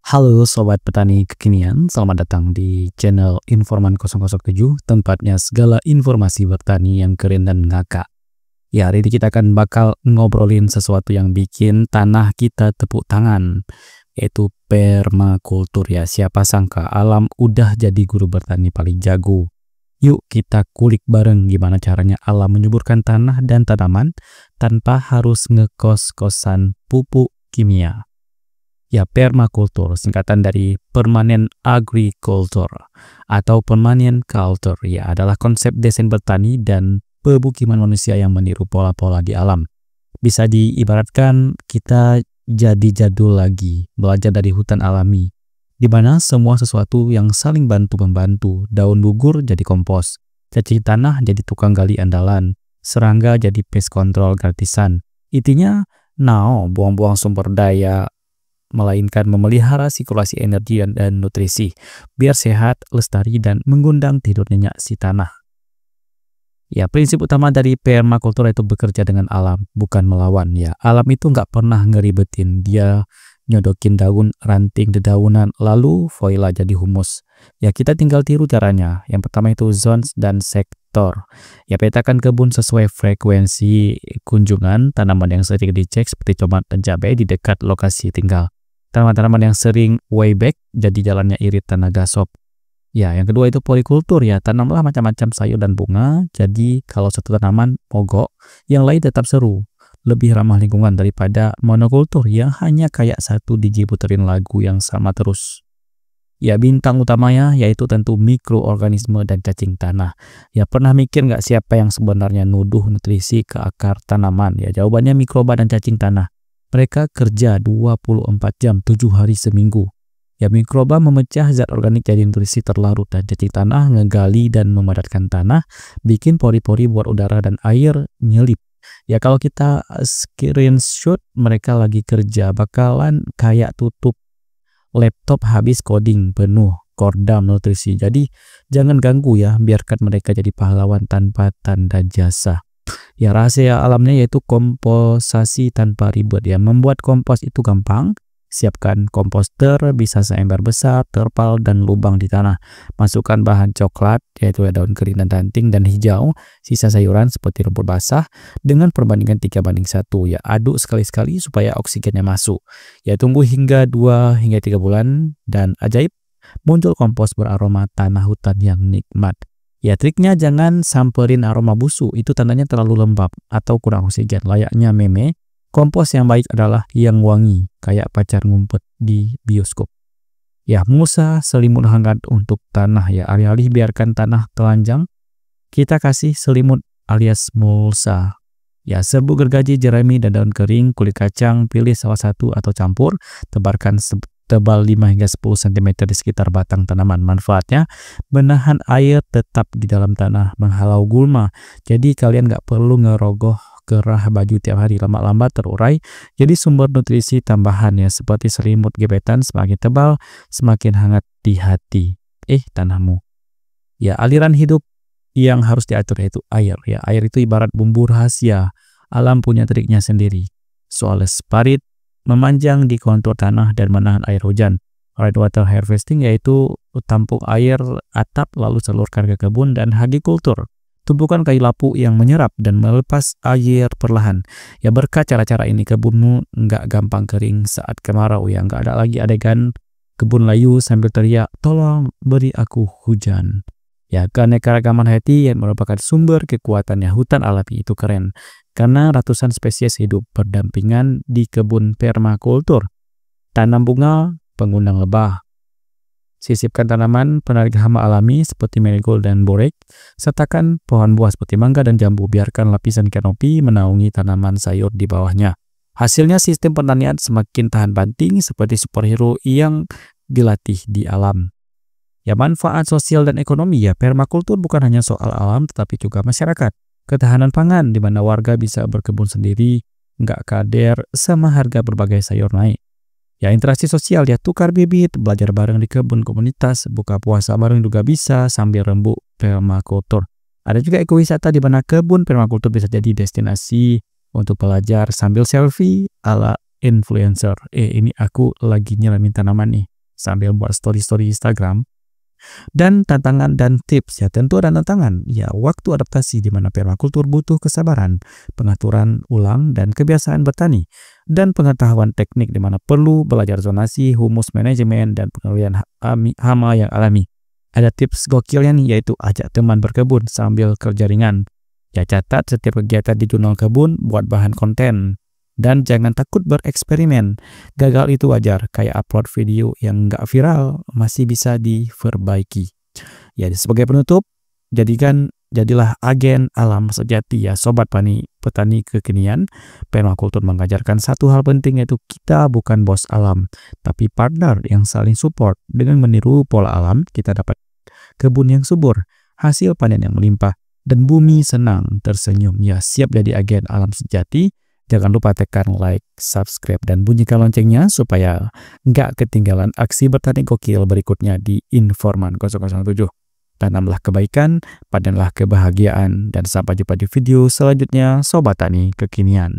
Halo Sobat Petani Kekinian, selamat datang di channel Informan 007, tempatnya segala informasi bertani yang keren dan ngakak. Ya, hari ini kita akan bakal ngobrolin sesuatu yang bikin tanah kita tepuk tangan, yaitu permakultur ya. Siapa sangka alam udah jadi guru bertani paling jago. Yuk kita kulik bareng gimana caranya alam menyuburkan tanah dan tanaman tanpa harus ngekos-kosan pupuk kimia. Ya, permakultur singkatan dari permanent agriculture atau permanent culture ya adalah konsep desain bertani dan pemukiman manusia yang meniru pola-pola di alam. Bisa diibaratkan kita jadi jadul lagi, belajar dari hutan alami, di mana semua sesuatu yang saling bantu-membantu. Daun gugur jadi kompos, cacing tanah jadi tukang gali andalan, serangga jadi pest control gratisan. Intinya, buang-buang sumber daya, melainkan memelihara sirkulasi energi dan nutrisi, biar sehat, lestari, dan mengundang tidur nyenyak si tanah. Ya, prinsip utama dari permakultur itu bekerja dengan alam, bukan melawan. Ya, alam itu nggak pernah ngeribetin, dia nyodokin daun, ranting, dedaunan, lalu voila jadi humus. Ya, kita tinggal tiru caranya. Yang pertama itu zones dan sektor. Ya, petakan kebun sesuai frekuensi kunjungan, tanaman yang sering dicek seperti tomat dan cabai di dekat lokasi tinggal. Tanaman-tanaman yang sering way back jadi jalannya irit tanah gasop. Ya, yang kedua itu polikultur ya, tanamlah macam-macam sayur dan bunga. Jadi kalau satu tanaman mogok, yang lain tetap seru. Lebih ramah lingkungan daripada monokultur yang hanya kayak satu DJ puterin lagu yang sama terus. Ya, bintang utamanya yaitu tentu mikroorganisme dan cacing tanah. Ya, pernah mikir nggak siapa yang sebenarnya nuduh nutrisi ke akar tanaman? Ya, jawabannya mikroba dan cacing tanah. Mereka kerja 24 jam 7 hari seminggu. Ya, mikroba memecah zat organik jadi nutrisi terlarut dan cacing tanah ngegali dan memadatkan tanah, bikin pori-pori buat udara dan air nyelip. Ya, kalau kita screenshot mereka lagi kerja, bakalan kayak tutup laptop habis coding penuh kordam nutrisi. Jadi jangan ganggu ya, biarkan mereka jadi pahlawan tanpa tanda jasa. Ya, rahasia alamnya yaitu komposasi tanpa ribet ya. Membuat kompos itu gampang. Siapkan komposter, bisa seember besar, terpal, dan lubang di tanah. Masukkan bahan coklat, yaitu daun kering dan ranting, dan hijau, sisa sayuran seperti rumput basah, dengan perbandingan 3:1. Ya, aduk sekali-sekali supaya oksigennya masuk. Ya, tunggu hingga 2 hingga 3 bulan, dan ajaib, muncul kompos beraroma tanah hutan yang nikmat. Ya, triknya jangan samperin aroma busuk, itu tandanya terlalu lembab atau kurang oksigen. Layaknya meme, kompos yang baik adalah yang wangi, kayak pacar ngumpet di bioskop. Ya, mulsa selimut hangat untuk tanah ya, alih-alih biarkan tanah telanjang, kita kasih selimut alias mulsa. Ya, serbuk gergaji, jerami, dan daun kering, kulit kacang, pilih salah satu atau campur, tebarkan tebal 5 hingga 10 cm di sekitar batang tanaman. Manfaatnya, menahan air tetap di dalam tanah, menghalau gulma. Jadi kalian nggak perlu ngerogoh gerah baju tiap hari, lama-lama terurai. Jadi sumber nutrisi tambahan ya, seperti selimut gebetan, semakin tebal, semakin hangat di hati. Tanahmu. Ya, aliran hidup yang harus diatur yaitu air. Ya, air itu ibarat bumbu rahasia. Alam punya triknya sendiri. Soal sparit, memanjang di kontur tanah dan menahan air hujan. Rainwater harvesting yaitu tampung air atap lalu salurkan ke kebun, dan hagikultur, tumpukan kayu lapuk yang menyerap dan melepas air perlahan. Ya, berkat cara-cara ini kebunmu nggak gampang kering saat kemarau ya, nggak ada lagi adegan kebun layu sambil teriak, tolong beri aku hujan. Ya, keanekaragaman hayati yang merupakan sumber kekuatannya hutan alami itu keren. Karena ratusan spesies hidup berdampingan di kebun permakultur. Tanam bunga, pengundang lebah. Sisipkan tanaman penarik hama alami seperti marigold dan borek. Sertakan pohon buah seperti mangga dan jambu. Biarkan lapisan kanopi menaungi tanaman sayur di bawahnya. Hasilnya sistem pertanian semakin tahan banting seperti superhero yang dilatih di alam. Ya, manfaat sosial dan ekonomi ya, permakultur bukan hanya soal alam tetapi juga masyarakat. Ketahanan pangan di mana warga bisa berkebun sendiri, nggak kader, sama harga berbagai sayur naik. Ya, interaksi sosial ya, tukar bibit, belajar bareng di kebun komunitas, buka puasa bareng juga bisa sambil rembuk permakultur. Ada juga ekowisata di mana kebun permakultur bisa jadi destinasi untuk belajar sambil selfie ala influencer. Ini aku lagi nyiramin tanaman nih. sambil buat story-story Instagram. Dan tantangan dan tips, ya tentu ada tantangan, ya waktu adaptasi di mana permakultur butuh kesabaran, pengaturan ulang dan kebiasaan bertani, dan pengetahuan teknik di mana perlu belajar zonasi, humus manajemen, dan pengendalian hama yang alami. Ada tips gokilnya nih, yaitu ajak teman berkebun sambil kerja ringan. Ya catat setiap kegiatan di jurnal kebun buat bahan konten. Dan jangan takut bereksperimen. Gagal itu wajar, kayak upload video yang nggak viral masih bisa diperbaiki. Ya, sebagai penutup, jadilah agen alam sejati ya sobat petani kekinian. Permakultur mengajarkan satu hal penting, yaitu kita bukan bos alam, tapi partner yang saling support. Dengan meniru pola alam, kita dapat kebun yang subur, hasil panen yang melimpah, dan bumi senang tersenyum. Ya, siap jadi agen alam sejati. Jangan lupa tekan like, subscribe, dan bunyikan loncengnya supaya nggak ketinggalan aksi bertani gokil berikutnya di Informan 007. Tanamlah kebaikan, padanlah kebahagiaan, dan sampai jumpa di video selanjutnya Sobat Tani Kekinian.